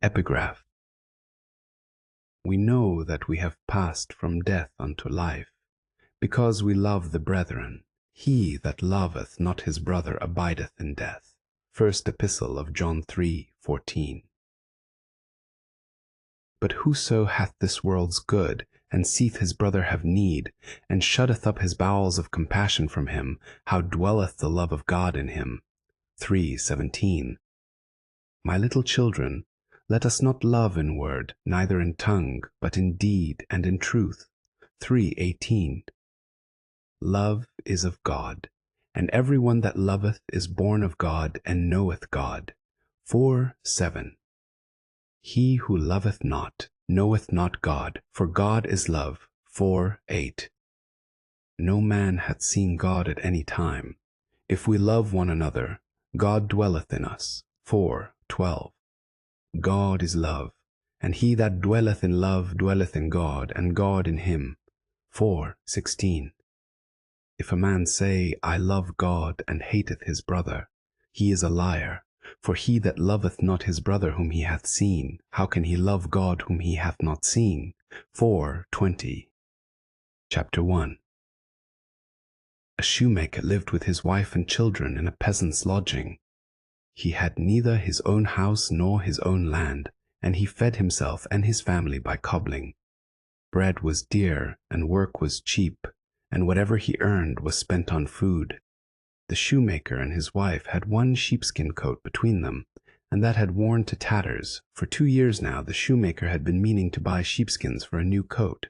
Epigraph. We know that we have passed from death unto life, because we love the brethren. He that loveth not his brother abideth in death. First Epistle of John 3:14. But whoso hath this world's good, and seeth his brother have need, and shutteth up his bowels of compassion from him, how dwelleth the love of God in him? 3:17. My little children, let us not love in word, neither in tongue, but in deed and in truth. 3:18. Love is of God, and every one that loveth is born of God and knoweth God. 4:7. He who loveth not knoweth not God, for God is love. 4:8. No man hath seen God at any time. If we love one another, God dwelleth in us. 4:12. God is love, and he that dwelleth in love dwelleth in God, and God in him. 4:16. If a man say, I love God, and hateth his brother, he is a liar. For he that loveth not his brother whom he hath seen, how can he love God whom he hath not seen? 4:20. Chapter 1. A shoemaker lived with his wife and children in a peasant's lodging. He had neither his own house nor his own land, and he fed himself and his family by cobbling. Bread was dear, and work was cheap, and whatever he earned was spent on food. The shoemaker and his wife had one sheepskin coat between them, and that had worn to tatters. For 2 years now the shoemaker had been meaning to buy sheepskins for a new coat.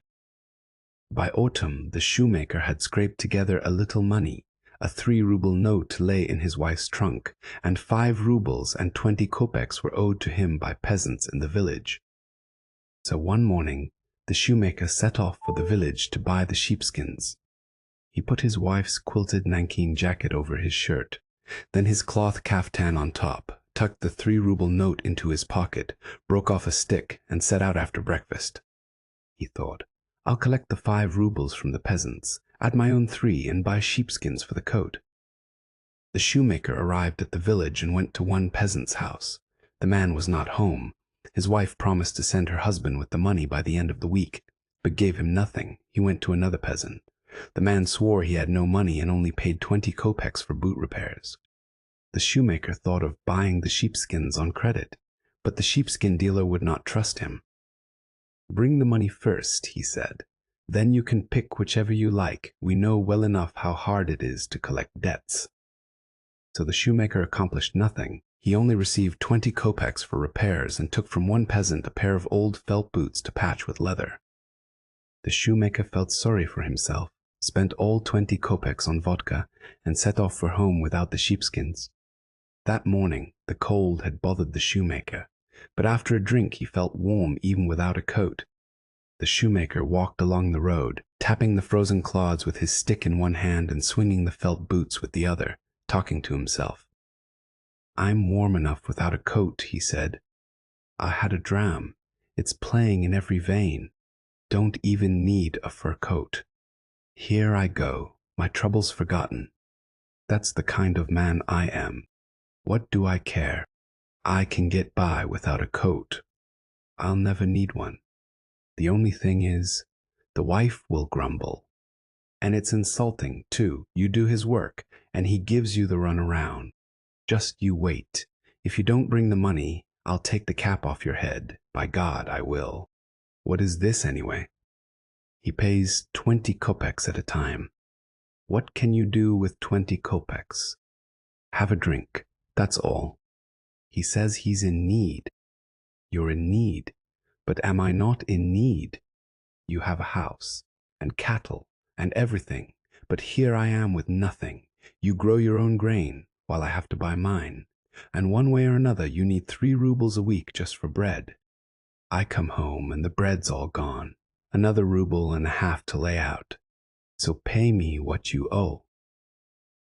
By autumn the shoemaker had scraped together a little money. A 3-ruble note lay in his wife's trunk, and 5 rubles and 20 kopecks were owed to him by peasants in the village. So one morning the shoemaker set off for the village to buy the sheepskins. He put his wife's quilted nankeen jacket over his shirt, then his cloth kaftan on top, tucked the 3-ruble note into his pocket, broke off a stick, and set out after breakfast. He thought, I'll collect the 5 rubles from the peasants, add my own 3, and buy sheepskins for the coat. The shoemaker arrived at the village and went to one peasant's house. The man was not home. His wife promised to send her husband with the money by the end of the week, but gave him nothing. He went to another peasant. The man swore he had no money and only paid 20 kopecks for boot repairs. The shoemaker thought of buying the sheepskins on credit, but the sheepskin dealer would not trust him. Bring the money first, he said. Then you can pick whichever you like. We know well enough how hard it is to collect debts. So the shoemaker accomplished nothing. He only received 20 kopecks for repairs and took from one peasant a pair of old felt boots to patch with leather. The shoemaker felt sorry for himself, spent all 20 kopecks on vodka, and set off for home without the sheepskins. That morning the cold had bothered the shoemaker, but after a drink he felt warm even without a coat. The shoemaker walked along the road, tapping the frozen clods with his stick in one hand and swinging the felt boots with the other, talking to himself. I'm warm enough without a coat, he said. I had a dram. It's playing in every vein. Don't even need a fur coat. Here I go, my troubles forgotten. That's the kind of man I am. What do I care? I can get by without a coat. I'll never need one. The only thing is, the wife will grumble. And it's insulting, too. You do his work, and he gives you the runaround. Just you wait. If you don't bring the money, I'll take the cap off your head. By God, I will. What is this, anyway? He pays 20 kopecks at a time. What can you do with 20 kopecks? Have a drink, that's all. He says he's in need. You're in need. But am I not in need? You have a house, and cattle, and everything. But here I am with nothing. You grow your own grain, while I have to buy mine. And one way or another you need 3 rubles a week just for bread. I come home and the bread's all gone. Another 1.5 rubles to lay out. So pay me what you owe.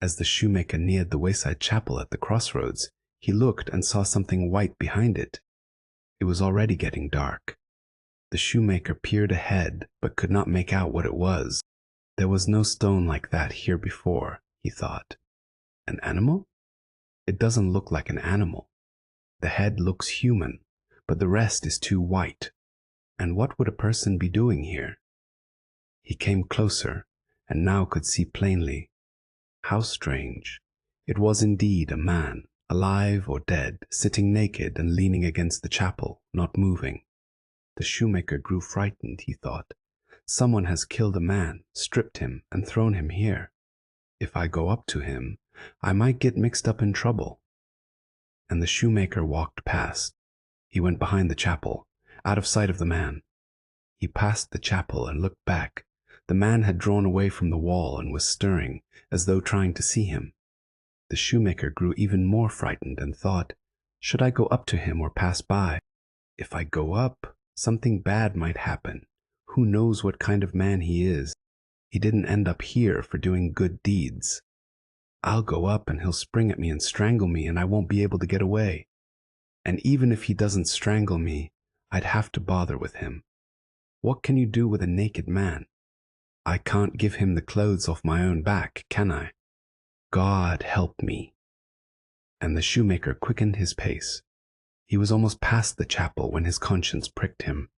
As the shoemaker neared the wayside chapel at the crossroads, he looked and saw something white behind it. It was already getting dark. The shoemaker peered ahead, but could not make out what it was. There was no stone like that here before, he thought. An animal? It doesn't look like an animal. The head looks human, but the rest is too white. And what would a person be doing here? He came closer, and now could see plainly. How strange! It was indeed a man, alive or dead, sitting naked and leaning against the chapel, not moving. The shoemaker grew frightened, he thought. Someone has killed a man, stripped him, and thrown him here. If I go up to him, I might get mixed up in trouble. And the shoemaker walked past. He went behind the chapel, out of sight of the man. He passed the chapel and looked back. The man had drawn away from the wall and was stirring, as though trying to see him. The shoemaker grew even more frightened and thought, should I go up to him or pass by? If I go up, something bad might happen. Who knows what kind of man he is? He didn't end up here for doing good deeds. I'll go up and he'll spring at me and strangle me, and I won't be able to get away. And even if he doesn't strangle me, I'd have to bother with him. What can you do with a naked man? I can't give him the clothes off my own back, can I? God help me. And the shoemaker quickened his pace. He was almost past the chapel when his conscience pricked him.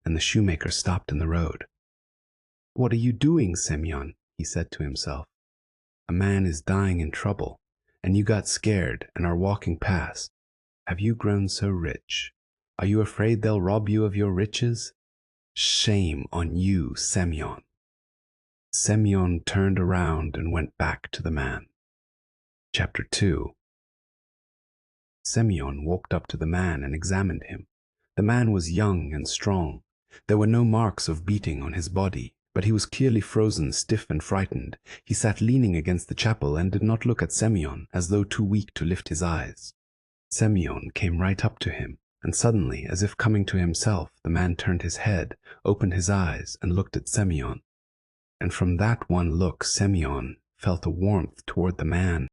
And the shoemaker stopped in the road. What are you doing, Semyon? He said to himself. A man is dying in trouble, and you got scared and are walking past. Have you grown so rich? Are you afraid they'll rob you of your riches? Shame on you, Semyon. Semyon turned around and went back to the man. Chapter 2. Semyon walked up to the man and examined him. The man was young and strong. There were no marks of beating on his body, but he was clearly frozen, stiff and frightened. He sat leaning against the chapel and did not look at Semyon, as though too weak to lift his eyes. Semyon came right up to him, and suddenly, as if coming to himself, the man turned his head, opened his eyes, and looked at Semyon. And from that one look, Semyon felt a warmth toward the man.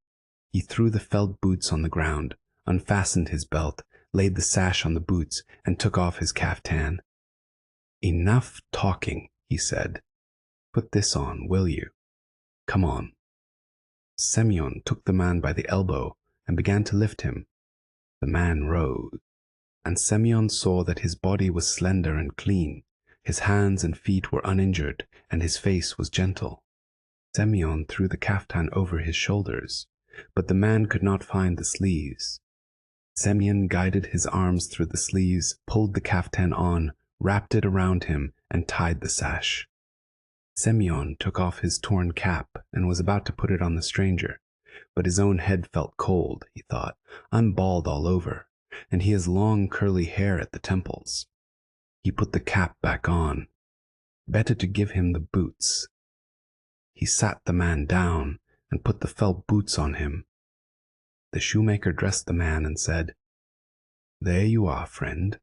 He threw the felt boots on the ground, unfastened his belt, laid the sash on the boots, and took off his caftan. Enough talking, he said. Put this on, will you? Come on. Semyon took the man by the elbow and began to lift him. The man rose, and Semyon saw that his body was slender and clean. His hands and feet were uninjured, and his face was gentle. Semyon threw the caftan over his shoulders, but the man could not find the sleeves. Semyon guided his arms through the sleeves, pulled the caftan on, wrapped it around him, and tied the sash. Semyon took off his torn cap and was about to put it on the stranger, but his own head felt cold, he thought. I'm bald all over, and he has long curly hair at the temples. He put the cap back on. Better to give him the boots. He sat the man down and put the felt boots on him. The shoemaker dressed the man and said, There you are, friend.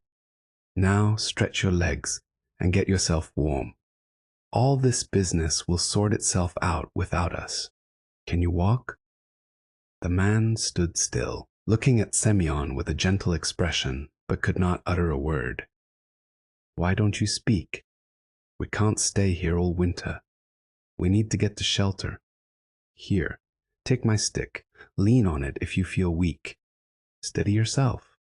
Now stretch your legs and get yourself warm. All this business will sort itself out without us. Can you walk? The man stood still, looking at Semyon with a gentle expression, but could not utter a word. Why don't you speak? We can't stay here all winter. We need to get to shelter. Here, take my stick. Lean on it if you feel weak. Steady yourself.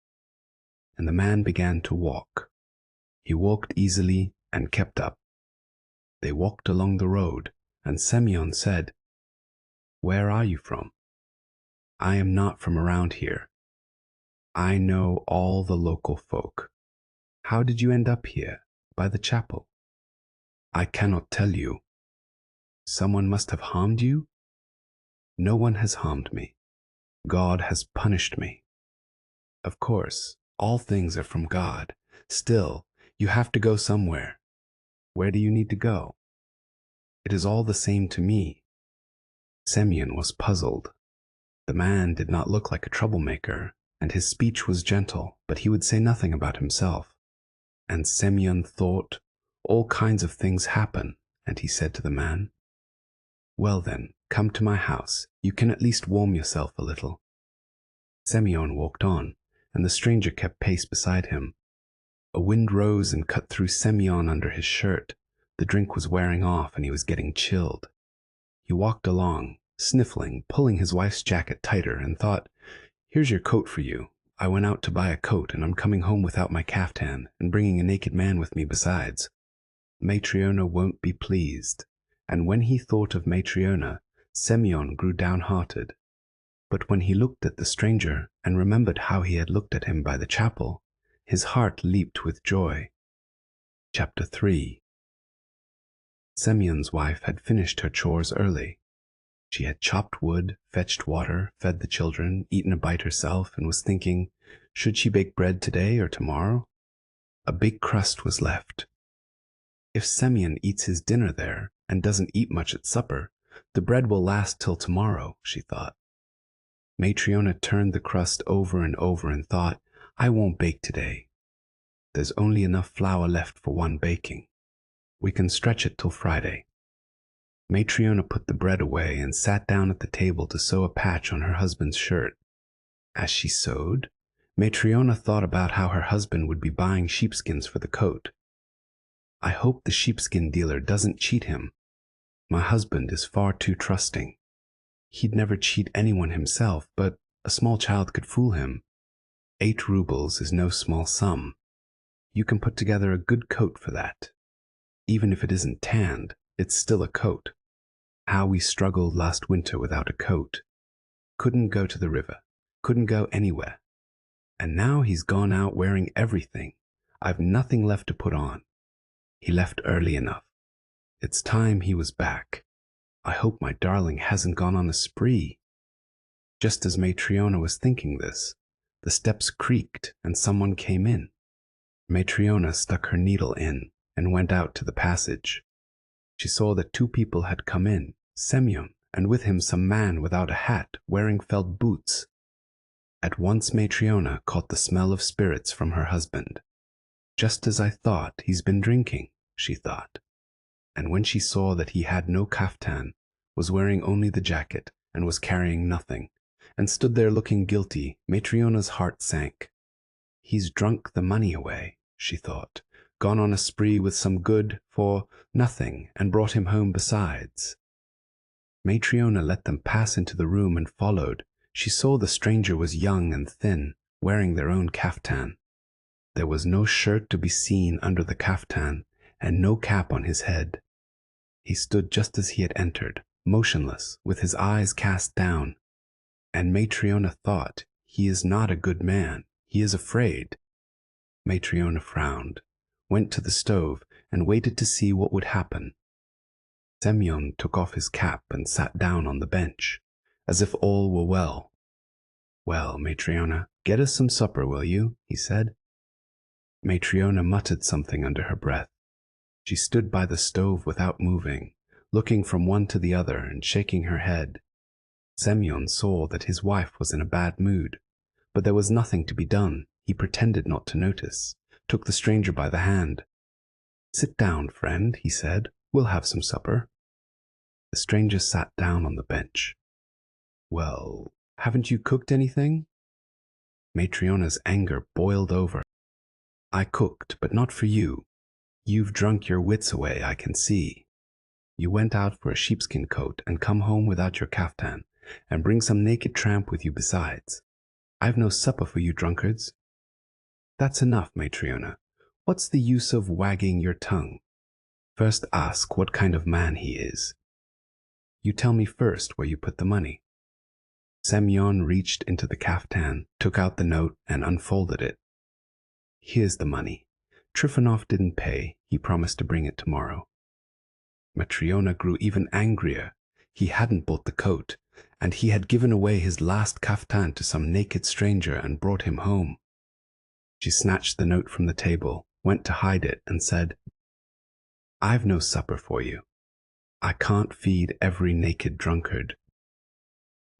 And the man began to walk. He walked easily and kept up. They walked along the road, and Semyon said, Where are you from? I am not from around here. I know all the local folk. How did you end up here, by the chapel? I cannot tell you. Someone must have harmed you? No one has harmed me. God has punished me. Of course, all things are from God. Still, you have to go somewhere. Where do you need to go? It is all the same to me. Semyon was puzzled. The man did not look like a troublemaker, and his speech was gentle, but he would say nothing about himself. And Semyon thought, all kinds of things happen, and he said to the man, Well then, come to my house. You can at least warm yourself a little. Semyon walked on, and the stranger kept pace beside him. A wind rose and cut through Semyon under his shirt. The drink was wearing off, and he was getting chilled. He walked along, sniffling, pulling his wife's jacket tighter, and thought, Here's your coat for you. I went out to buy a coat, and I'm coming home without my kaftan, and bringing a naked man with me besides. Matryona won't be pleased. And when he thought of Matryona, Semyon grew downhearted. But when he looked at the stranger, and remembered how he had looked at him by the chapel, his heart leaped with joy. Chapter 3. Semyon's wife had finished her chores early. She had chopped wood, fetched water, fed the children, eaten a bite herself, and was thinking, should she bake bread today or tomorrow? A big crust was left. If Semyon eats his dinner there, and doesn't eat much at supper, the bread will last till tomorrow, she thought. Matryona turned the crust over and over and thought, I won't bake today. There's only enough flour left for one baking. We can stretch it till Friday. Matryona put the bread away and sat down at the table to sew a patch on her husband's shirt. As she sewed, Matryona thought about how her husband would be buying sheepskins for the coat. I hope the sheepskin dealer doesn't cheat him. My husband is far too trusting. He'd never cheat anyone himself, but a small child could fool him. 8 rubles is no small sum. You can put together a good coat for that. Even if it isn't tanned, it's still a coat. How we struggled last winter without a coat. Couldn't go to the river. Couldn't go anywhere. And now he's gone out wearing everything. I've nothing left to put on. He left early enough. It's time he was back. I hope my darling hasn't gone on a spree. Just as Matryona was thinking this, the steps creaked and someone came in. Matryona stuck her needle in and went out to the passage. She saw that 2 people had come in, Semyon, and with him some man without a hat, wearing felt boots. At once Matryona caught the smell of spirits from her husband. Just as I thought, he's been drinking, she thought. And when she saw that he had no kaftan, was wearing only the jacket, and was carrying nothing, and stood there looking guilty, Matryona's heart sank. He's drunk the money away, she thought, gone on a spree with some good for nothing, and brought him home besides. Matryona let them pass into the room and followed. She saw the stranger was young and thin, wearing their own kaftan. There was no shirt to be seen under the kaftan, and no cap on his head. He stood just as he had entered, motionless, with his eyes cast down. And Matryona thought, he is not a good man, he is afraid. Matryona frowned, went to the stove, and waited to see what would happen. Semyon took off his cap and sat down on the bench, as if all were well. Well, Matryona, get us some supper, will you? He said. Matryona muttered something under her breath. She stood by the stove without moving, looking from one to the other and shaking her head. Semyon saw that his wife was in a bad mood, but there was nothing to be done. He pretended not to notice, took the stranger by the hand. Sit down, friend, he said. We'll have some supper. The stranger sat down on the bench. Well, haven't you cooked anything? Matryona's anger boiled over. I cooked, but not for you. You've drunk your wits away, I can see. You went out for a sheepskin coat and come home without your kaftan, and bring some naked tramp with you besides. I've no supper for you drunkards. That's enough, Matryona. What's the use of wagging your tongue? First ask what kind of man he is. You tell me first where you put the money. Semyon reached into the kaftan, took out the note, and unfolded it. Here's the money. Trifonov didn't pay. He promised to bring it tomorrow. Matryona grew even angrier. He hadn't bought the coat, and he had given away his last kaftan to some naked stranger and brought him home. She snatched the note from the table, went to hide it, and said, I've no supper for you. I can't feed every naked drunkard.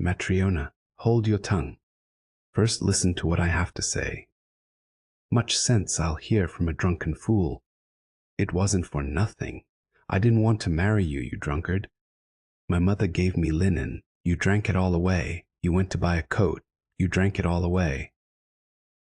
Matryona, hold your tongue. First listen to what I have to say. Much sense I'll hear from a drunken fool. It wasn't for nothing. I didn't want to marry you, you drunkard. My mother gave me linen. You drank it all away. You went to buy a coat. You drank it all away.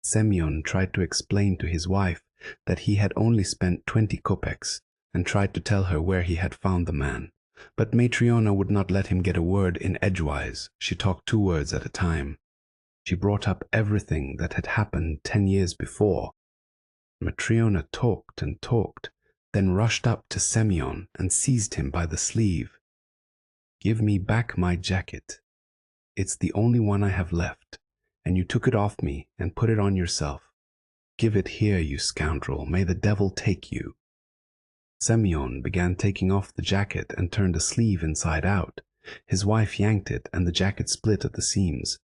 Semyon tried to explain to his wife that he had only spent 20 kopecks, and tried to tell her where he had found the man. But Matryona would not let him get a word in edgewise. She talked 2 words at a time. She brought up everything that had happened 10 years before. Matryona talked and talked, then rushed up to Semyon and seized him by the sleeve. "Give me back my jacket. It's the only one I have left, and you took it off me and put it on yourself. Give it here, you scoundrel. May the devil take you." Semyon began taking off the jacket and turned a sleeve inside out. His wife yanked it, and the jacket split at the seams.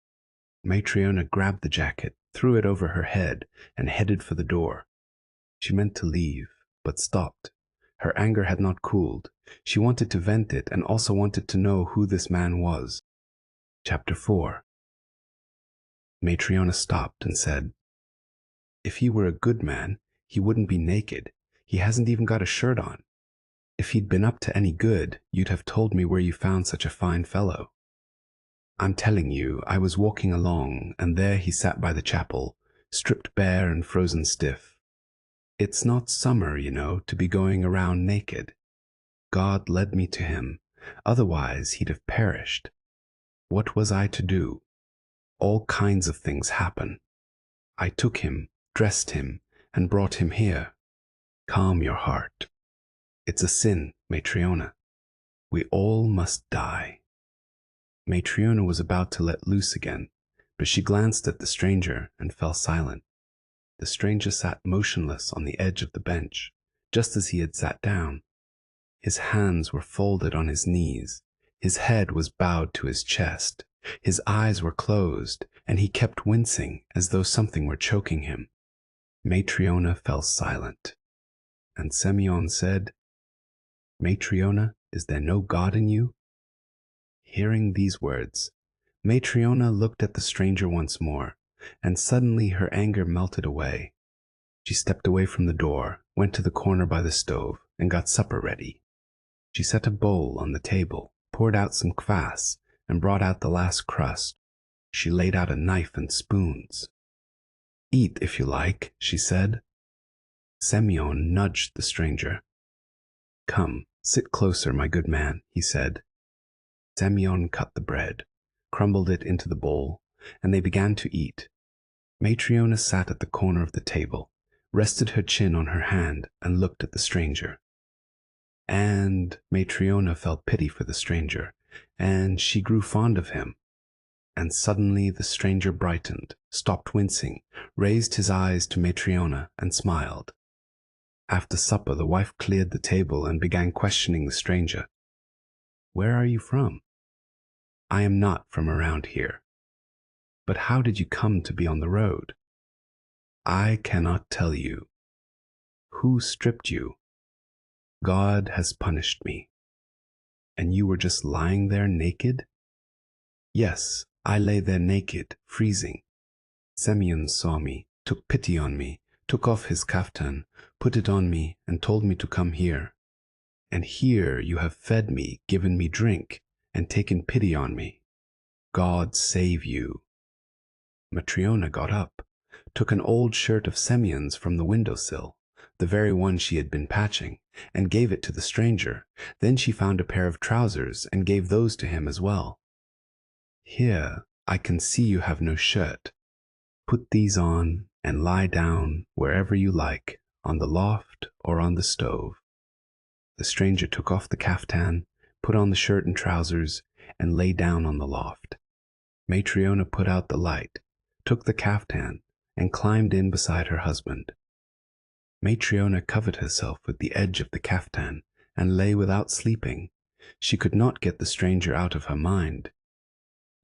Matryona grabbed the jacket, threw it over her head, and headed for the door. She meant to leave, but stopped. Her anger had not cooled. She wanted to vent it and also wanted to know who this man was. Chapter 4. Matryona stopped and said, "If he were a good man, he wouldn't be naked. He hasn't even got a shirt on. If he'd been up to any good, you'd have told me where you found such a fine fellow. I'm telling you, I was walking along, and there he sat by the chapel, stripped bare and frozen stiff. It's not summer, you know, to be going around naked. God led me to him, otherwise he'd have perished. What was I to do? All kinds of things happen. I took him, dressed him, and brought him here. Calm your heart. It's a sin, Matryona. We all must die." Matryona was about to let loose again, but she glanced at the stranger and fell silent. The stranger sat motionless on the edge of the bench, just as he had sat down. His hands were folded on his knees. His head was bowed to his chest. His eyes were closed, and he kept wincing as though something were choking him. Matryona fell silent, and Semyon said, "Matryona, is there no God in you?" Hearing these words, Matryona looked at the stranger once more, and suddenly her anger melted away. She stepped away from the door, went to the corner by the stove, and got supper ready. She set a bowl on the table, poured out some kvass, and brought out the last crust. She laid out a knife and spoons. "Eat if you like," she said. Semyon nudged the stranger. "Come, sit closer, my good man," he said. Semyon cut the bread, crumbled it into the bowl, and they began to eat. Matryona sat at the corner of the table, rested her chin on her hand, and looked at the stranger. And Matryona felt pity for the stranger, and she grew fond of him. And suddenly the stranger brightened, stopped wincing, raised his eyes to Matryona, and smiled. After supper, the wife cleared the table and began questioning the stranger. "Where are you from?" "I am not from around here." "But how did you come to be on the road?" "I cannot tell you." "Who stripped you?" "God has punished me." "And you were just lying there naked?" "Yes, I lay there naked, freezing. Semyon saw me, took pity on me, took off his kaftan, put it on me, and told me to come here. And here you have fed me, given me drink, and taken pity on me. God save you." Matryona got up, took an old shirt of Semyon's from the window-sill, the very one she had been patching, and gave it to the stranger. Then she found a pair of trousers and gave those to him as well. "Here, I can see you have no shirt. Put these on and lie down wherever you like, on the loft or on the stove." The stranger took off the kaftan, put on the shirt and trousers, and lay down on the loft. Matryona put out the light, took the kaftan, and climbed in beside her husband. Matryona covered herself with the edge of the kaftan and lay without sleeping. She could not get the stranger out of her mind.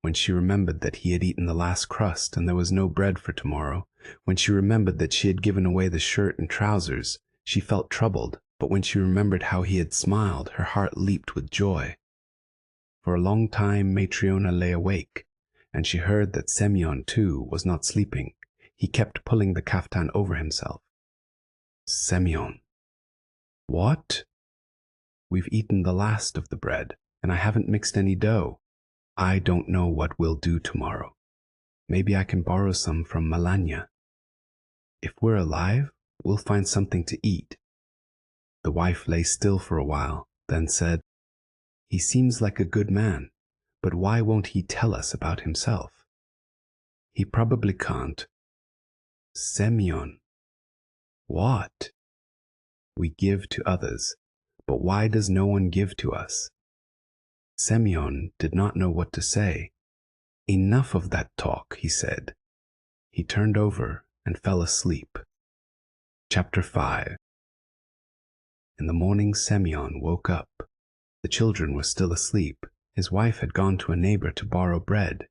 When she remembered that he had eaten the last crust and there was no bread for tomorrow, when she remembered that she had given away the shirt and trousers, she felt troubled, but when she remembered how he had smiled, her heart leaped with joy. For a long time Matryona lay awake, and she heard that Semyon, too, was not sleeping. He kept pulling the kaftan over himself. "Semyon." "What?" "We've eaten the last of the bread, and I haven't mixed any dough. I don't know what we'll do tomorrow. Maybe I can borrow some from Malanya. If we're alive, we'll find something to eat." The wife lay still for a while, then said, "He seems like a good man, but why won't he tell us about himself?" He probably can't. Semyon. What? We give to others, but why does no one give to us? Semyon did not know what to say. Enough of that talk, he said. He turned over and fell asleep. Chapter 5. In the morning, Semyon woke up. The children were still asleep. His wife had gone to a neighbor to borrow bread.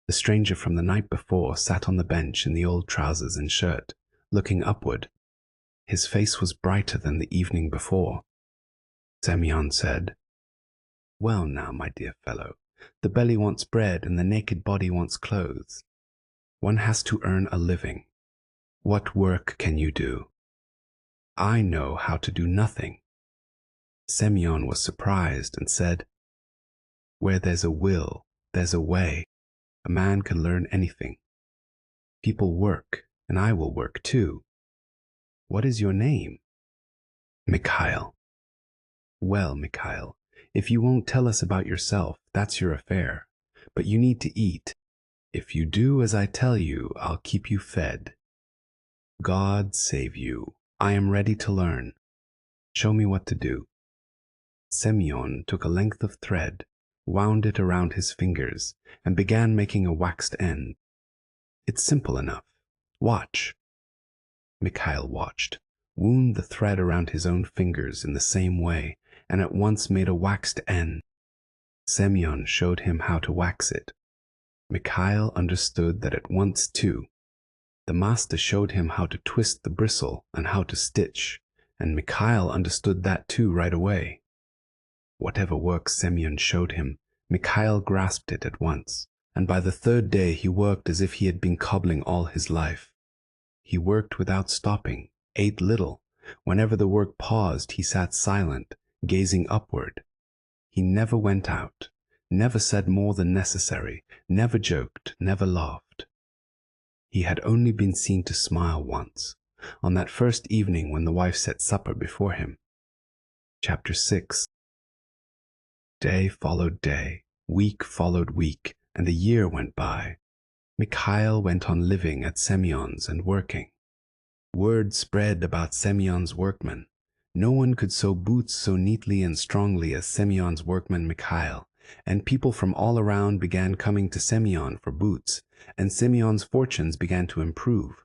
The stranger from the night before sat on the bench in the old trousers and shirt, looking upward. His face was brighter than the evening before. Semyon said, "Well now, my dear fellow, the belly wants bread and the naked body wants clothes. One has to earn a living. What work can you do?" "I know how to do nothing." Semyon was surprised and said, "Where there's a will, there's a way. A man can learn anything. People work, and I will work too. What is your name?" "Mikhail." "Well, Mikhail, if you won't tell us about yourself, that's your affair. But you need to eat. If you do as I tell you, I'll keep you fed." "God save you. I am ready to learn. Show me what to do." Semyon took a length of thread, wound it around his fingers, and began making a waxed end. "It's simple enough. Watch." Mikhail watched, wound the thread around his own fingers in the same way, and at once made a waxed end. Semyon showed him how to wax it. Mikhail understood that at once too. The master showed him how to twist the bristle and how to stitch, and Mikhail understood that too right away. Whatever work Semyon showed him, Mikhail grasped it at once, and by the third day he worked as if he had been cobbling all his life. He worked without stopping, ate little. Whenever the work paused, he sat silent, gazing upward. He never went out, never said more than necessary, never joked, never laughed. He had only been seen to smile once, on that first evening when the wife set supper before him. Chapter 6. Day followed day, week followed week, and the year went by. Mikhail went on living at Semyon's and working. Word spread about Semyon's workman. No one could sew boots so neatly and strongly as Semyon's workman Mikhail, and people from all around began coming to Semyon for boots, and Semyon's fortunes began to improve.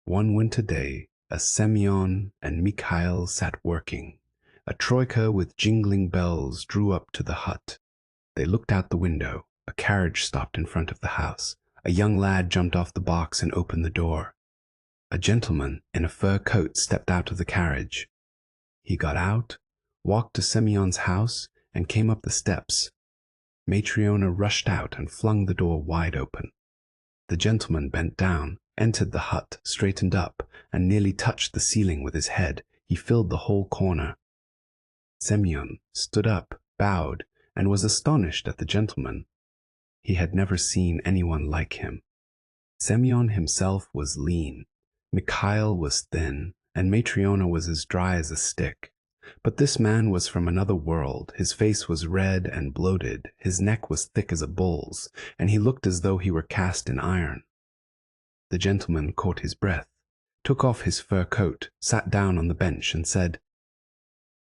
One winter day, as Semyon and Mikhail sat working, a troika with jingling bells drew up to the hut. They looked out the window. A carriage stopped in front of the house. A young lad jumped off the box and opened the door. A gentleman in a fur coat stepped out of the carriage. He got out, walked to Semyon's house, and came up the steps. Matryona rushed out and flung the door wide open. The gentleman bent down, entered the hut, straightened up, and nearly touched the ceiling with his head. He filled the whole corner. Semyon stood up, bowed, and was astonished at the gentleman. He had never seen anyone like him. Semyon himself was lean. Mikhail was thin, and Matryona was as dry as a stick. But this man was from another world. His face was red and bloated, his neck was thick as a bull's, and he looked as though he were cast in iron. The gentleman caught his breath, took off his fur coat, sat down on the bench, and said,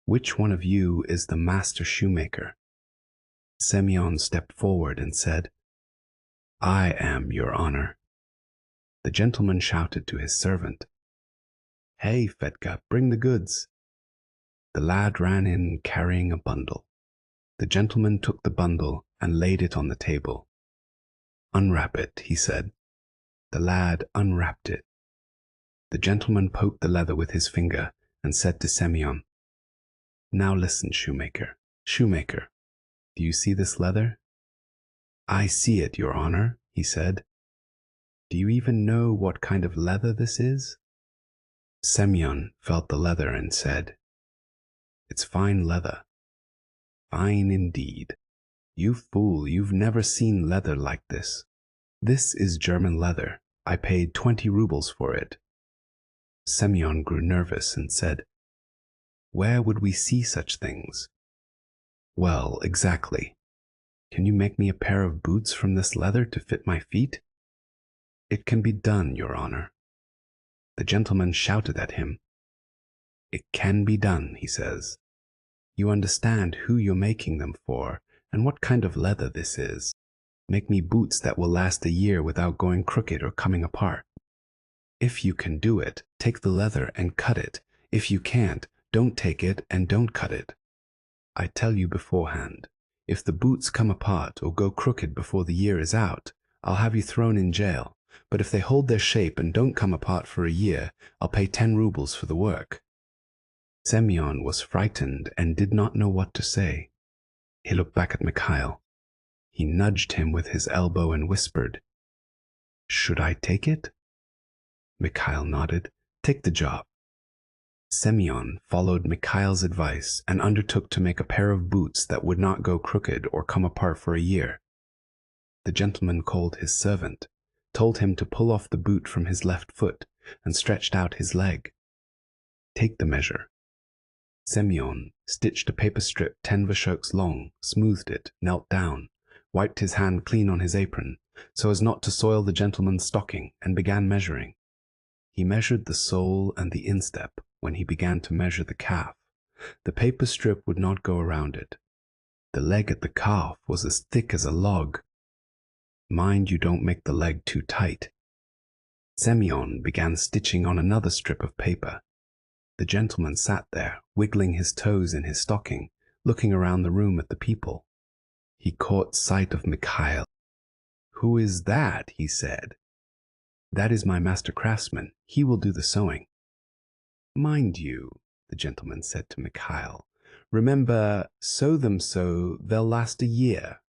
"Which one of you is the master shoemaker?" Semyon stepped forward and said, "I am, your honor." The gentleman shouted to his servant, "Hey, Fedka, bring the goods." The lad ran in carrying a bundle. The gentleman took the bundle and laid it on the table. "Unwrap it," he said. The lad unwrapped it. The gentleman poked the leather with his finger and said to Semyon, "Now listen, shoemaker. Shoemaker, do you see this leather?" "I see it, your honor," he said. "Do you even know what kind of leather this is?" Semyon felt the leather and said, "It's fine leather." "Fine indeed. You fool, you've never seen leather like this. This is German leather. I paid 20 rubles for it." Semyon grew nervous and said, "Where would we see such things?" "Well, exactly. Can you make me a pair of boots from this leather to fit my feet?" "It can be done, Your Honor." The gentleman shouted at him. "It can be done," he says. "You understand who you're making them for and what kind of leather this is. Make me boots that will last a year without going crooked or coming apart. If you can do it, take the leather and cut it. If you can't, don't take it and don't cut it. I tell you beforehand, if the boots come apart or go crooked before the year is out, I'll have you thrown in jail. But if they hold their shape and don't come apart for a year, I'll pay 10 rubles for the work." Semyon was frightened and did not know what to say. He looked back at Mikhail. He nudged him with his elbow and whispered, "Should I take it?" Mikhail nodded. "Take the job." Semyon followed Mikhail's advice and undertook to make a pair of boots that would not go crooked or come apart for a year. The gentleman called his servant, told him to pull off the boot from his left foot, and stretched out his leg. "Take the measure." Semyon stitched a paper strip 10 vershokes long, smoothed it, knelt down, wiped his hand clean on his apron, so as not to soil the gentleman's stocking, and began measuring. He measured the sole and the instep when he began to measure the calf. The paper strip would not go around it. The leg at the calf was as thick as a log. Mind you don't make the leg too tight. Semyon began stitching on another strip of paper. The gentleman sat there, wiggling his toes in his stocking, looking around the room at the people. He caught sight of Mikhail. "Who is that?" he said. "That is my master craftsman. He will do the sewing." "Mind you," the gentleman said to Mikhail, "remember, sew them so they'll last a year."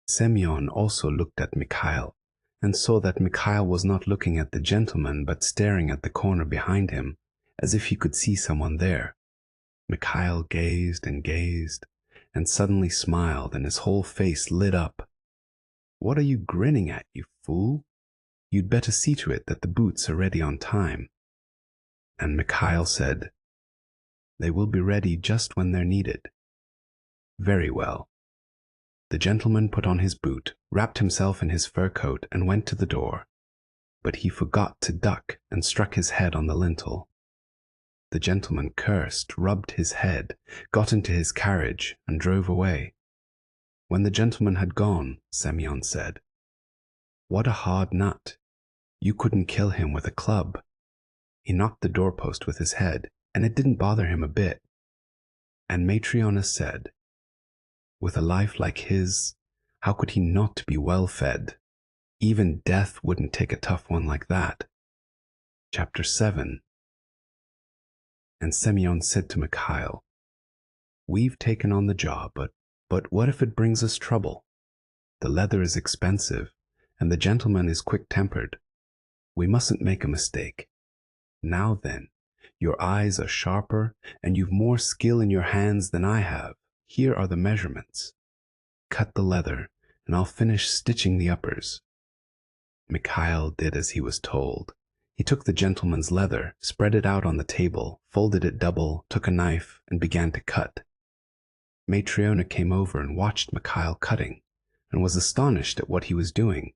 Semyon also looked at Mikhail, and saw that Mikhail was not looking at the gentleman but staring at the corner behind him, as if he could see someone there. Mikhail gazed, and suddenly smiled, and his whole face lit up. "What are you grinning at, you fool? You'd better see to it that the boots are ready on time." And Mikhail said, "They will be ready just when they're needed." "Very well." The gentleman put on his boot, wrapped himself in his fur coat, and went to the door. But he forgot to duck and struck his head on the lintel. The gentleman cursed, rubbed his head, got into his carriage, and drove away. When the gentleman had gone, Semyon said, "What a hard nut! You couldn't kill him with a club." He knocked the doorpost with his head, and it didn't bother him a bit. And Matryona said, "With a life like his, how could he not be well fed? Even death wouldn't take a tough one like that." Chapter 7. And Semyon said to Mikhail, "We've taken on the job, but what if it brings us trouble? The leather is expensive, and the gentleman is quick-tempered. We mustn't make a mistake. Now then, your eyes are sharper, and you've more skill in your hands than I have. Here are the measurements. Cut the leather, and I'll finish stitching the uppers." Mikhail did as he was told. He took the gentleman's leather, spread it out on the table, folded it double, took a knife, and began to cut. Matryona came over and watched Mikhail cutting, and was astonished at what he was doing.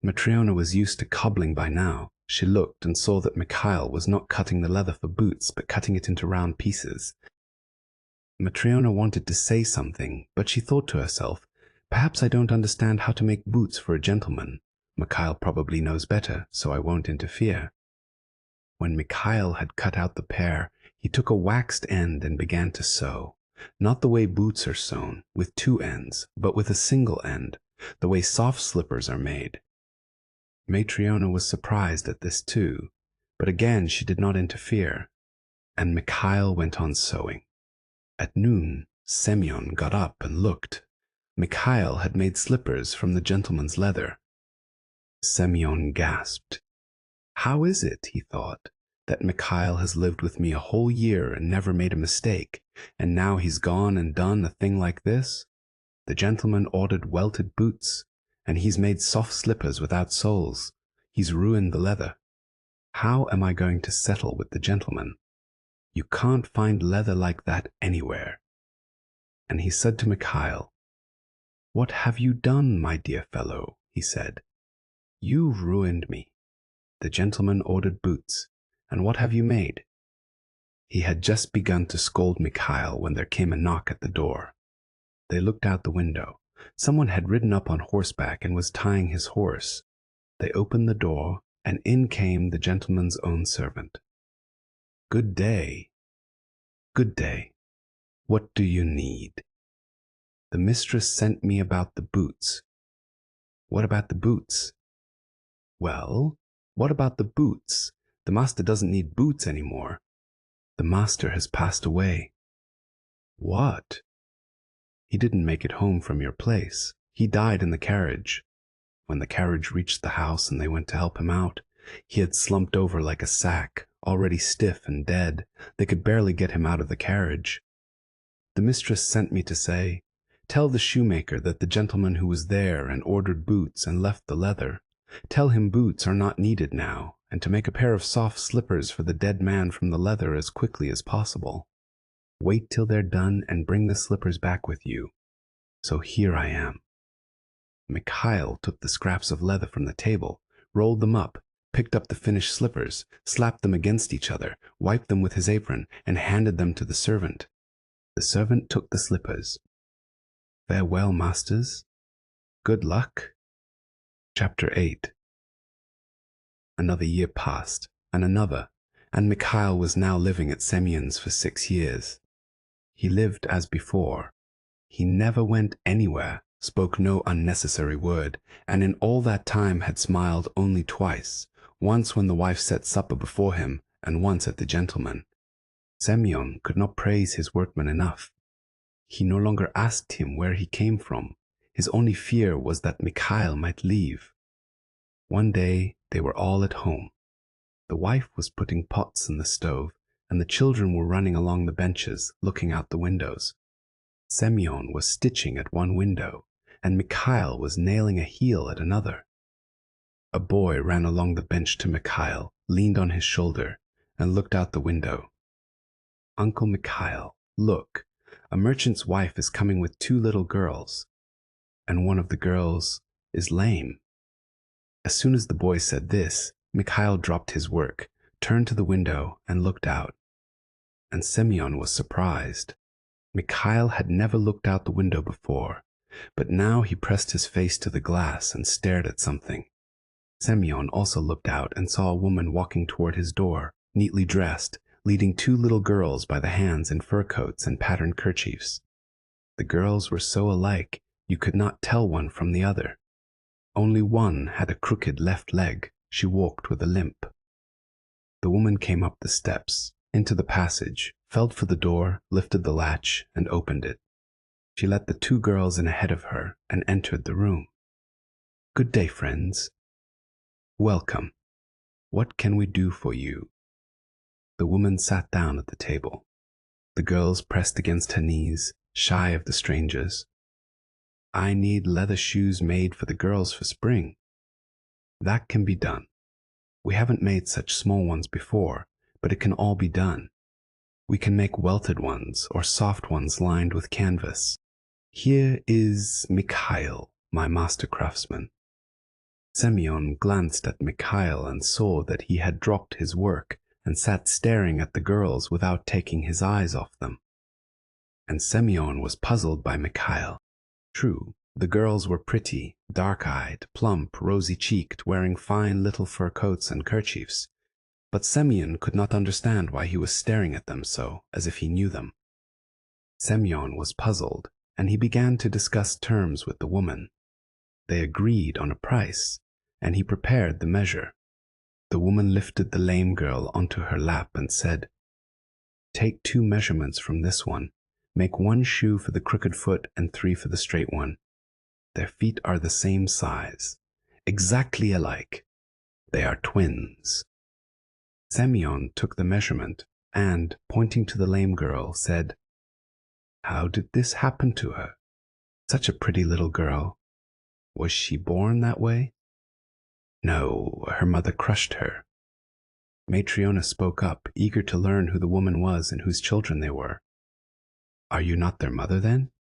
Matryona was used to cobbling by now. She looked and saw that Mikhail was not cutting the leather for boots, but cutting it into round pieces. Matryona wanted to say something, but she thought to herself, "Perhaps I don't understand how to make boots for a gentleman. Mikhail probably knows better, so I won't interfere." When Mikhail had cut out the pair, he took a waxed end and began to sew. Not the way boots are sewn, with 2 ends, but with a single end, the way soft slippers are made. Matryona was surprised at this too, but again she did not interfere, and Mikhail went on sewing. At noon, Semyon got up and looked. Mikhail had made slippers from the gentleman's leather. Semyon gasped. "How is it," he thought, "that Mikhail has lived with me a whole year and never made a mistake, and now he's gone and done a thing like this? The gentleman ordered welted boots, and he's made soft slippers without soles. He's ruined the leather. How am I going to settle with the gentleman? You can't find leather like that anywhere." And he said to Mikhail, "What have you done, my dear fellow?" he said. You've ruined me. The gentleman ordered boots, and what have you made?" He had just begun to scold Mikhail when there came a knock at the door. They looked out the window. Someone had ridden up on horseback and was tying his horse. They opened the door, and in came the gentleman's own servant. "Good day." "Good day. What do you need?" "The mistress sent me about the boots." "What about the boots?" "Well, what about the boots? The master doesn't need boots anymore. The master has passed away." "What?" "He didn't make it home from your place. He died in the carriage." When the carriage reached the house and they went to help him out, he had slumped over like a sack, already stiff and dead. They could barely get him out of the carriage. The mistress sent me to say, "Tell the shoemaker that the gentleman who was there and ordered boots and left the leather, tell him boots are not needed now, and to make a pair of soft slippers for the dead man from the leather as quickly as possible. Wait till they're done and bring the slippers back with you." So here I am." Mikhail took the scraps of leather from the table, rolled them up, picked up the finished slippers, slapped them against each other, wiped them with his apron, and handed them to the servant. The servant took the slippers. "Farewell, masters. Good luck." Chapter 8. Another year passed, and another, and Mikhail was now living at Semyon's for 6 years. He lived as before. He never went anywhere, spoke no unnecessary word, and in all that time had smiled only twice, once when the wife set supper before him, and once at the gentleman. Semyon could not praise his workman enough. He no longer asked him where he came from. His only fear was that Mikhail might leave. One day they were all at home. The wife was putting pots in the stove, and the children were running along the benches, looking out the windows. Semyon was stitching at one window, and Mikhail was nailing a heel at another. A boy ran along the bench to Mikhail, leaned on his shoulder, and looked out the window. "Uncle Mikhail, look, a merchant's wife is coming with 2 little girls, and one of the girls is lame." As soon as the boy said this, Mikhail dropped his work, turned to the window, and looked out. And Semyon was surprised. Mikhail had never looked out the window before, but now he pressed his face to the glass and stared at something. Semyon also looked out and saw a woman walking toward his door, neatly dressed, leading 2 little girls by the hands in fur coats and patterned kerchiefs. The girls were so alike you could not tell one from the other. Only one had a crooked left leg. She walked with a limp. The woman came up the steps, into the passage, felt for the door, lifted the latch, and opened it. She let the 2 girls in ahead of her and entered the room. "Good day, friends." "Welcome. What can we do for you?" The woman sat down at the table. The girls pressed against her knees, shy of the strangers. "I need leather shoes made for the girls for spring." "That can be done. We haven't made such small ones before, but it can all be done. We can make welted ones or soft ones lined with canvas. Here is Mikhail, my master craftsman." Semyon glanced at Mikhail and saw that he had dropped his work and sat staring at the girls without taking his eyes off them. And Semyon was puzzled by Mikhail. True, the girls were pretty, dark-eyed, plump, rosy-cheeked, wearing fine little fur coats and kerchiefs, but Semyon could not understand why he was staring at them so, as if he knew them. Semyon was puzzled, and he began to discuss terms with the woman. They agreed on a price, and he prepared the measure. The woman lifted the lame girl onto her lap and said, "Take 2 measurements from this one. Make 1 shoe for the crooked foot and 3 for the straight one. Their feet are the same size, exactly alike. They are twins." Semyon took the measurement and, pointing to the lame girl, said, "How did this happen to her? Such a pretty little girl. Was she born that way?" "No, her mother crushed her." Matryona spoke up, eager to learn who the woman was and whose children they were. "Are you not their mother, then?"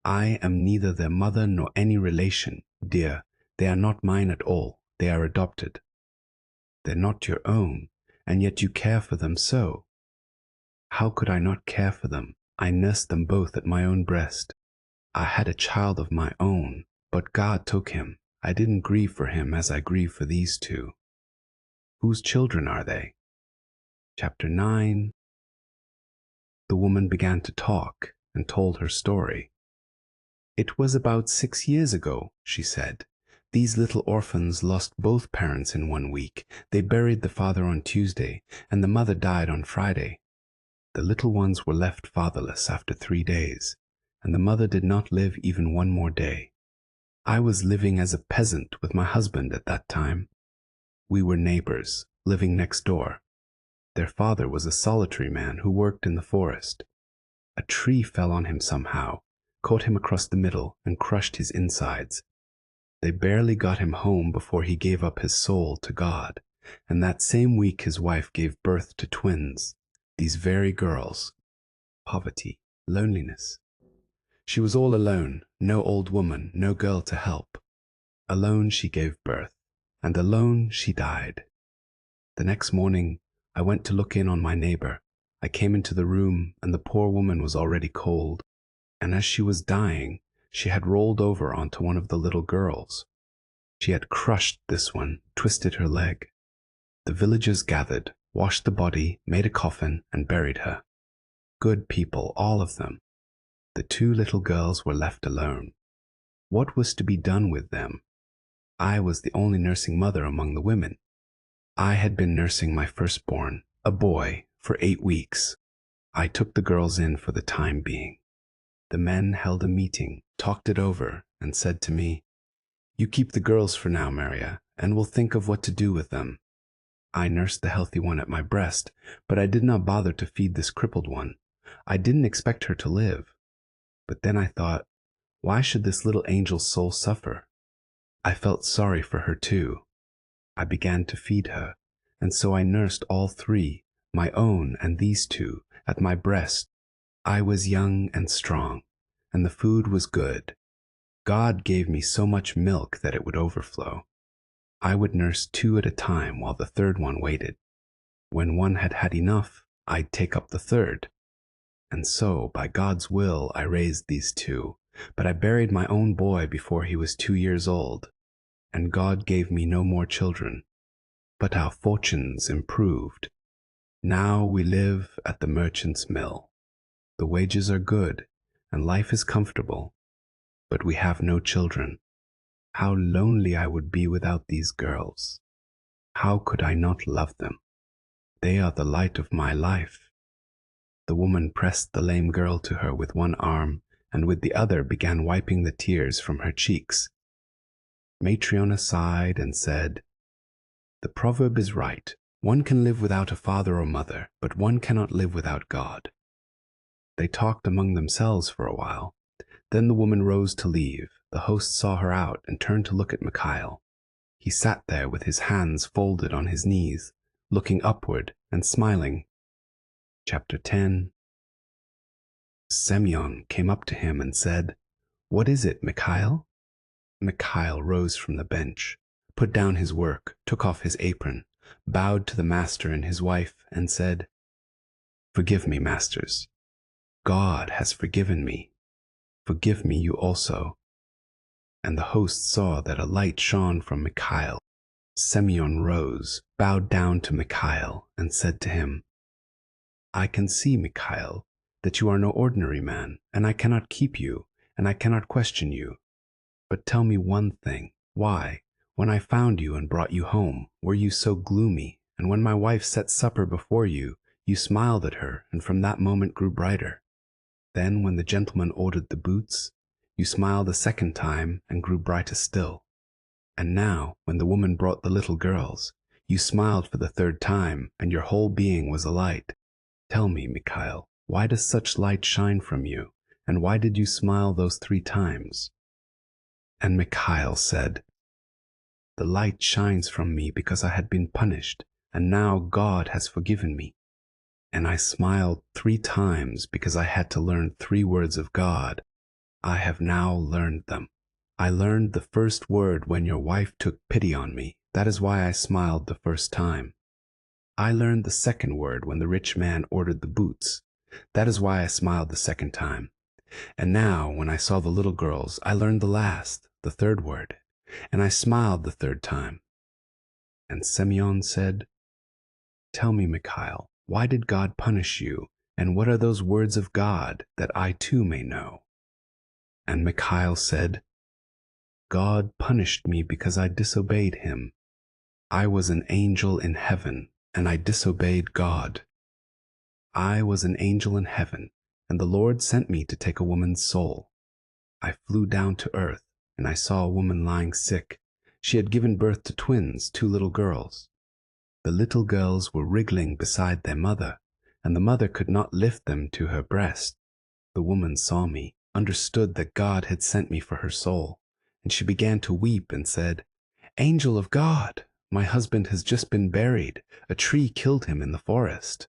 "I am neither their mother nor any relation, dear. They are not mine at all. They are adopted. They're not your own, and yet you care for them so. How could I not care for them? I nursed them both at my own breast. I had a child of my own, but God took him. I didn't grieve for him as I grieve for these two. Whose children are they? Chapter 9. The woman began to talk and told her story. It was about 6 years ago, she said. These little orphans lost both parents in 1 week. They buried the father on Tuesday, and the mother died on Friday. The little ones were left fatherless after 3 days, and the mother did not live even 1 more day. I was living as a peasant with my husband at that time. We were neighbors, living next door. Their father was a solitary man who worked in the forest. A tree fell on him somehow, caught him across the middle, and crushed his insides. They barely got him home before he gave up his soul to God, and that same week his wife gave birth to twins, these very girls. Poverty, loneliness. She was all alone, no old woman, no girl to help. Alone she gave birth, and alone she died. The next morning, I went to look in on my neighbor. I came into the room, and the poor woman was already cold, and as she was dying, she had rolled over onto one of the little girls. She had crushed this one, twisted her leg. The villagers gathered, washed the body, made a coffin, and buried her. Good people, all of them. The 2 little girls were left alone. What was to be done with them? I was the only nursing mother among the women. I had been nursing my firstborn, a boy, for 8 weeks. I took the girls in for the time being. The men held a meeting, talked it over, and said to me, "You keep the girls for now, Maria, and we'll think of what to do with them." I nursed the healthy one at my breast, but I did not bother to feed this crippled one. I didn't expect her to live. But then I thought, why should this little angel's soul suffer? I felt sorry for her too. I began to feed her, and so I nursed all 3, my own and these 2, at my breast. I was young and strong, and the food was good. God gave me so much milk that it would overflow. I would nurse 2 at a time while the 3rd one waited. When one had had enough, I'd take up the 3rd. And so, by God's will, I raised these 2, but I buried my own boy before he was 2 years old, and God gave me no more children. But our fortunes improved. Now we live at the merchant's mill. The wages are good, and life is comfortable, but we have no children. How lonely I would be without these girls. How could I not love them? They are the light of my life. The woman pressed the lame girl to her with one arm, and with the other began wiping the tears from her cheeks. Matryona sighed and said, "The proverb is right. One can live without a father or mother, but one cannot live without God." They talked among themselves for a while. Then the woman rose to leave. The host saw her out and turned to look at Mikhail. He sat there with his hands folded on his knees, looking upward and smiling. Chapter 10. Semyon came up to him and said, "What is it, Mikhail?" Mikhail rose from the bench, put down his work, took off his apron, bowed to the master and his wife, and said, "Forgive me, masters. God has forgiven me. Forgive me, you also." And the host saw that a light shone from Mikhail. Semyon rose, bowed down to Mikhail, and said to him, "I can see, Mikhail, that you are no ordinary man, and I cannot keep you, and I cannot question you. But tell me one thing. Why, when I found you and brought you home, were you so gloomy, and when my wife set supper before you, you smiled at her, and from that moment grew brighter? Then, when the gentleman ordered the boots, you smiled a second time and grew brighter still. And now, when the woman brought the little girls, you smiled for the 3rd time, and your whole being was alight. Tell me, Mikhail, why does such light shine from you, and why did you smile those 3 times?" And Mikhail said, "The light shines from me because I had been punished, and now God has forgiven me. And I smiled 3 times because I had to learn 3 words of God. I have now learned them. I learned the first word when your wife took pity on me. That is why I smiled the first time. I learned the second word when the rich man ordered the boots. That is why I smiled the second time. And now, when I saw the little girls, I learned the last, the third word, and I smiled the third time. And Semyon said, "Tell me, Mikhail, why did God punish you, and what are those words of God, that I too may know?" And Mikhail said, "God punished me because I disobeyed him. I was an angel in heaven, and I disobeyed God. I was an angel in heaven, and the Lord sent me to take a woman's soul. I flew down to earth, and I saw a woman lying sick. She had given birth to twins, 2 little girls. The little girls were wriggling beside their mother, and the mother could not lift them to her breast. The woman saw me, understood that God had sent me for her soul, and she began to weep and said, 'Angel of God, my husband has just been buried. A tree killed him in the forest.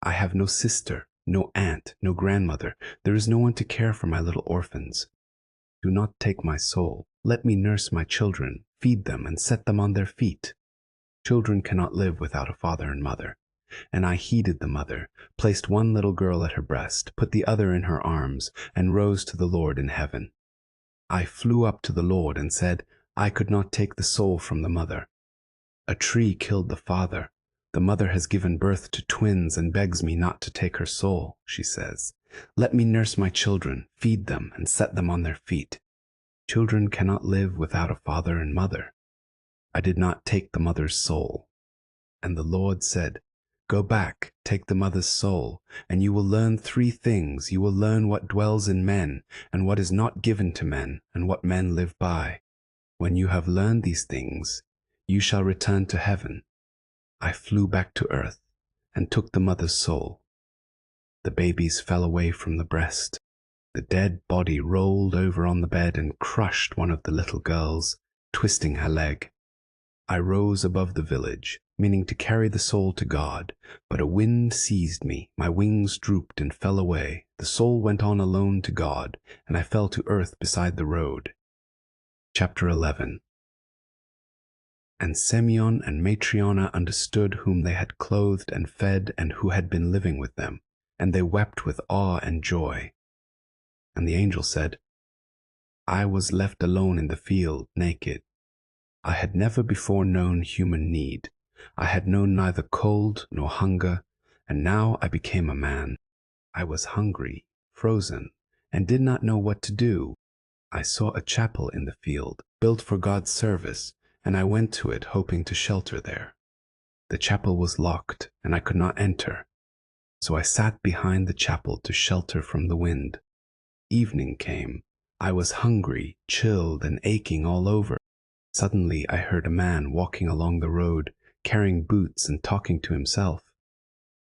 I have no sister, no aunt, no grandmother. There is no one to care for my little orphans. Do not take my soul. Let me nurse my children, feed them, and set them on their feet. Children cannot live without a father and mother.' And I heeded the mother, placed one little girl at her breast, put the other in her arms, and rose to the Lord in heaven. I flew up to the Lord and said, I could not take the soul from the mother. A tree killed the father. The mother has given birth to twins and begs me not to take her soul, she says. Let me nurse my children, feed them, and set them on their feet. Children cannot live without a father and mother. I did not take the mother's soul. And the Lord said, Go back, take the mother's soul, and you will learn 3 things. You will learn what dwells in men, and what is not given to men, and what men live by. When you have learned these things, you shall return to heaven. I flew back to earth, and took the mother's soul. The babies fell away from the breast. The dead body rolled over on the bed and crushed one of the little girls, twisting her leg. I rose above the village, meaning to carry the soul to God, but a wind seized me, my wings drooped and fell away. The soul went on alone to God, and I fell to earth beside the road. Chapter 11. And Semyon and Matryona understood whom they had clothed and fed and who had been living with them, and they wept with awe and joy. And the angel said, I was left alone in the field, naked. I had never before known human need. I had known neither cold nor hunger, and now I became a man. I was hungry, frozen, and did not know what to do. I saw a chapel in the field, built for God's service, and I went to it hoping to shelter there. The chapel was locked, and I could not enter, so I sat behind the chapel to shelter from the wind. Evening came. I was hungry, chilled, and aching all over. Suddenly I heard a man walking along the road, carrying boots and talking to himself.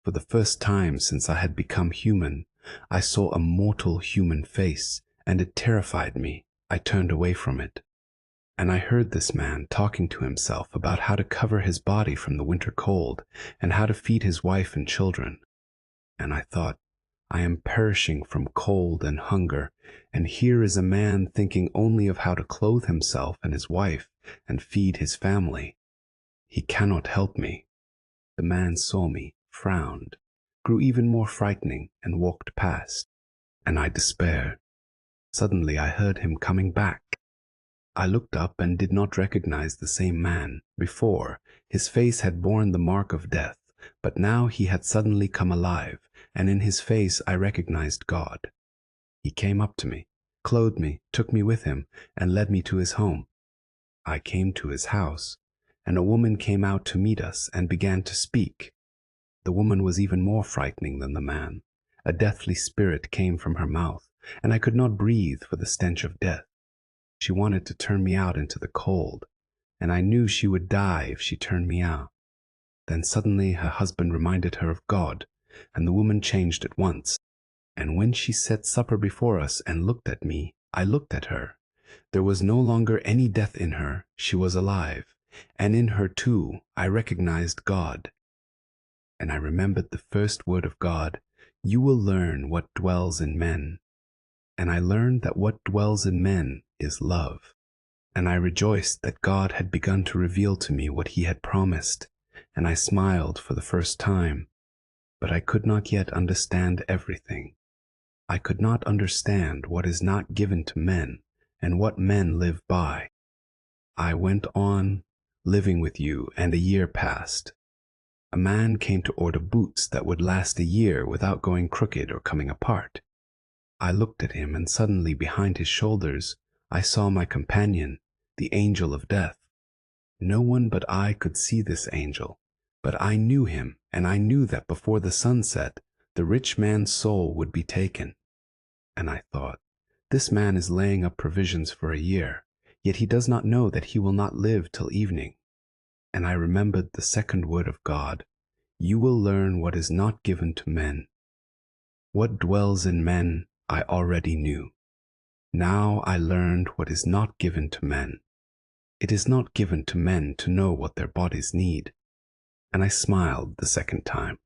For the first time since I had become human, I saw a mortal human face, and it terrified me. I turned away from it. And I heard this man talking to himself about how to cover his body from the winter cold, and how to feed his wife and children. And I thought, I am perishing from cold and hunger, and here is a man thinking only of how to clothe himself and his wife and feed his family. He cannot help me. The man saw me, frowned, grew even more frightening, and walked past, and I despaired. Suddenly I heard him coming back. I looked up and did not recognize the same man. Before, his face had borne the mark of death, but now he had suddenly come alive, and in his face I recognized God. He came up to me, clothed me, took me with him, and led me to his home. I came to his house, and a woman came out to meet us and began to speak. The woman was even more frightening than the man. A deathly spirit came from her mouth, and I could not breathe for the stench of death. She wanted to turn me out into the cold, and I knew she would die if she turned me out. Then suddenly her husband reminded her of God, and the woman changed at once. And when she set supper before us and looked at me, I looked at her. There was no longer any death in her. She was alive, and in her too I recognized God. And I remembered the first word of God, You will learn what dwells in men. And I learned that what dwells in men is love. and I rejoiced that God had begun to reveal to me what he had promised, and I smiled for the first time. But I could not yet understand everything. I could not understand what is not given to men and what men live by. I went on living with you, and a year passed. A man came to order boots that would last a year without going crooked or coming apart. I looked at him, and suddenly behind his shoulders I saw my companion, the angel of death. No one but I could see this angel, but I knew him, and I knew that before the sun set, the rich man's soul would be taken. And I thought, this man is laying up provisions for a year, yet he does not know that he will not live till evening. And I remembered the second word of God, you will learn what is not given to men. What dwells in men I already knew. Now I learned what is not given to men. It is not given to men to know what their bodies need. And I smiled the second time.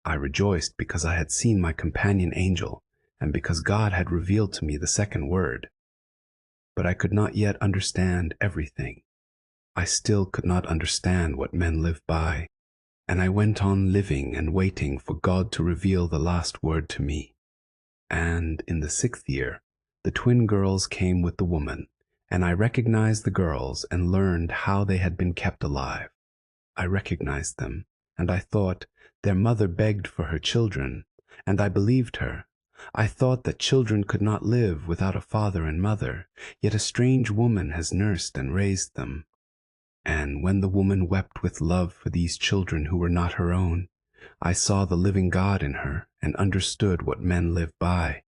I rejoiced because I had seen my companion angel, and because God had revealed to me the second word. But I could not yet understand everything. I still could not understand what men live by, and I went on living and waiting for God to reveal the last word to me. And in the 6th year, the twin girls came with the woman, and I recognized the girls and learned how they had been kept alive. I recognized them, and I thought, their mother begged for her children, and I believed her. I thought that children could not live without a father and mother, yet a strange woman has nursed and raised them. And when the woman wept with love for these children who were not her own, I saw the living God in her and understood what men live by.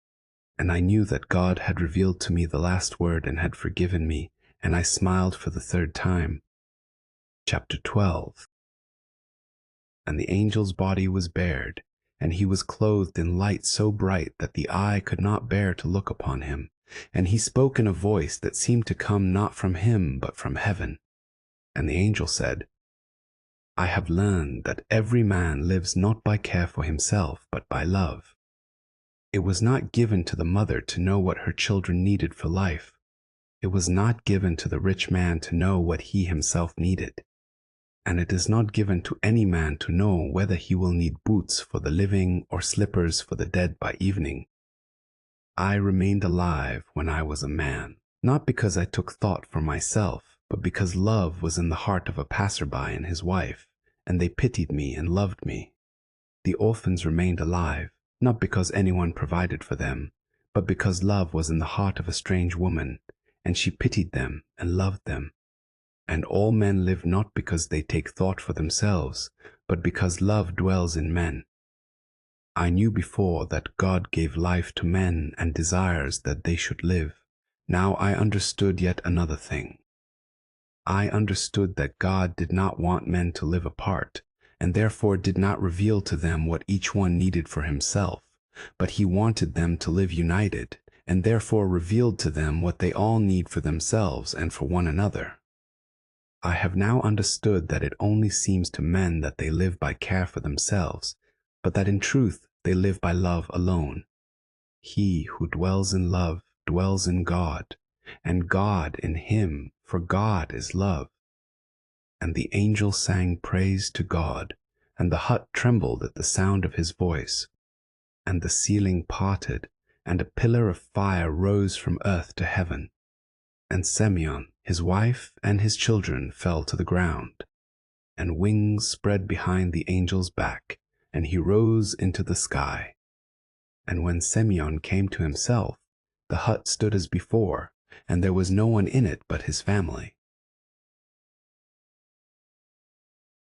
And I knew that God had revealed to me the last word and had forgiven me, and I smiled for the third time. Chapter 12. And the angel's body was bared, and he was clothed in light so bright that the eye could not bear to look upon him. And he spoke in a voice that seemed to come not from him but from heaven. And the angel said, I have learned that every man lives not by care for himself, but by love. It was not given to the mother to know what her children needed for life. It was not given to the rich man to know what he himself needed. And it is not given to any man to know whether he will need boots for the living or slippers for the dead by evening. I remained alive when I was a man, not because I took thought for myself, but because love was in the heart of a passerby and his wife, and they pitied me and loved me. The orphans remained alive, not because anyone provided for them, but because love was in the heart of a strange woman, and she pitied them and loved them. And all men live not because they take thought for themselves, but because love dwells in men. I knew before that God gave life to men and desires that they should live. Now I understood yet another thing. I understood that God did not want men to live apart, and therefore did not reveal to them what each one needed for himself, but he wanted them to live united, and therefore revealed to them what they all need for themselves and for one another. I have now understood that it only seems to men that they live by care for themselves, but that in truth they live by love alone. He who dwells in love dwells in God, and God in him, for God is love. And the angel sang praise to God, and the hut trembled at the sound of his voice. And the ceiling parted, and a pillar of fire rose from earth to heaven. And Semyon, his wife, and his children fell to the ground. And wings spread behind the angel's back, and he rose into the sky. And when Semyon came to himself, the hut stood as before, and there was no one in it but his family.